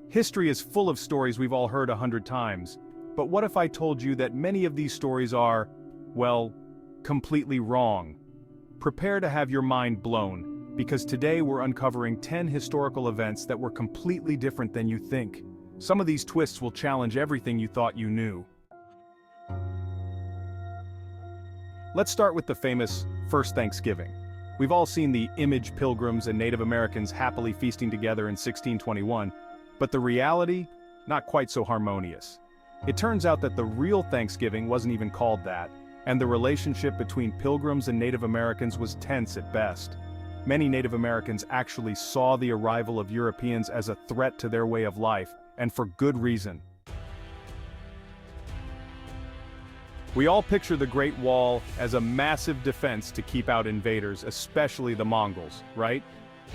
History is full of stories we've all heard 100 times, but what if I told you that many of these stories are, well, completely wrong? Prepare to have your mind blown, because today we're uncovering 10 historical events that were completely different than you think. Some of these twists will challenge everything you thought you knew. Let's start with the famous First Thanksgiving. We've all seen the image Pilgrims and Native Americans happily feasting together in 1621, but the reality, not quite so harmonious. It turns out that the real Thanksgiving wasn't even called that, and the relationship between Pilgrims and Native Americans was tense at best. Many Native Americans actually saw the arrival of Europeans as a threat to their way of life, and for good reason. We all picture the Great Wall as a massive defense to keep out invaders, especially the Mongols, right?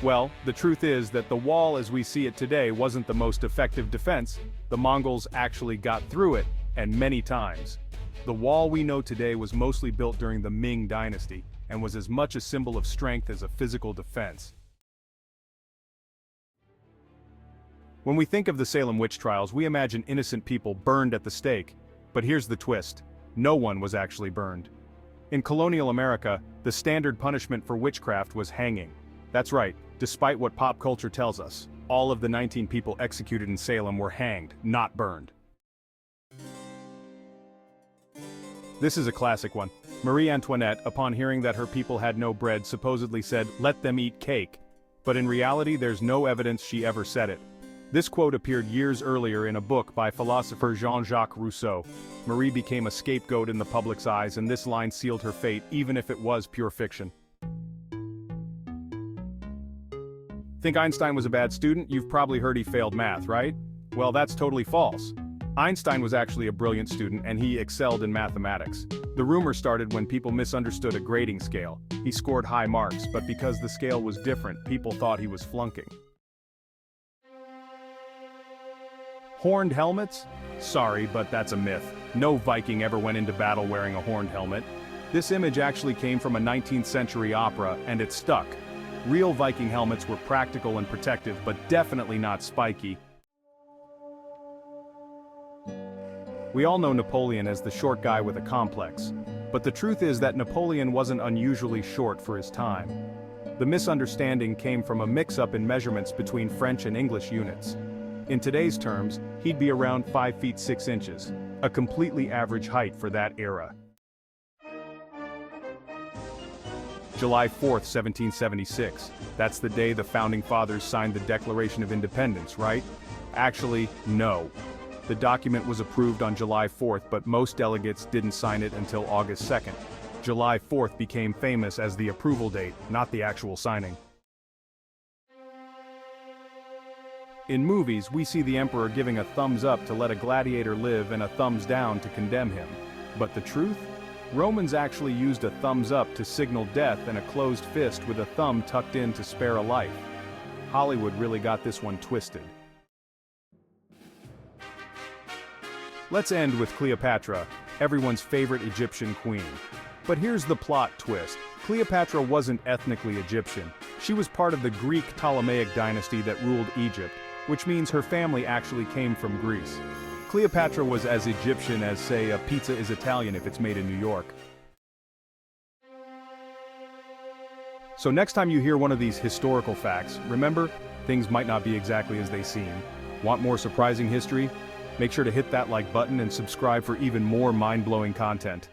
Well, the truth is that the wall as we see it today wasn't the most effective defense. The Mongols actually got through it, and many times. The wall we know today was mostly built during the Ming dynasty, and was as much a symbol of strength as a physical defense. When we think of the Salem Witch Trials, we imagine innocent people burned at the stake. But here's the twist. No one was actually burned. In colonial America, the standard punishment for witchcraft was hanging. That's right, despite what pop culture tells us, all of the 19 people executed in Salem were hanged, not burned. This is a classic one. Marie Antoinette, upon hearing that her people had no bread, supposedly said, "Let them eat cake." But in reality, there's no evidence she ever said it. This quote appeared years earlier in a book by philosopher Jean-Jacques Rousseau. Marie became a scapegoat in the public's eyes, and this line sealed her fate, even if it was pure fiction. Think Einstein was a bad student? You've probably heard he failed math, right? Well, that's totally false. Einstein was actually a brilliant student, and he excelled in mathematics. The rumor started when people misunderstood a grading scale. He scored high marks, but because the scale was different, people thought he was flunking. Horned helmets? Sorry, but that's a myth. No Viking ever went into battle wearing a horned helmet. This image actually came from a 19th century opera, and it stuck. Real Viking helmets were practical and protective, but definitely not spiky. We all know Napoleon as the short guy with a complex. But the truth is that Napoleon wasn't unusually short for his time. The misunderstanding came from a mix-up in measurements between French and English units. In today's terms, he'd be around 5 feet 6 inches, a completely average height for that era. July 4th, 1776. That's the day the Founding Fathers signed the Declaration of Independence, right? Actually, no. The document was approved on July 4th, but most delegates didn't sign it until August 2nd. July 4th became famous as the approval date, not the actual signing. In movies, we see the emperor giving a thumbs up to let a gladiator live and a thumbs down to condemn him. But the truth? Romans actually used a thumbs up to signal death and a closed fist with a thumb tucked in to spare a life. Hollywood really got this one twisted. Let's end with Cleopatra, everyone's favorite Egyptian queen. But here's the plot twist. Cleopatra wasn't ethnically Egyptian. She was part of the Greek Ptolemaic dynasty that ruled Egypt, which means her family actually came from Greece. Cleopatra was as Egyptian as, say, a pizza is Italian if it's made in New York. So next time you hear one of these historical facts, remember, things might not be exactly as they seem. Want more surprising history? Make sure to hit that like button and subscribe for even more mind-blowing content.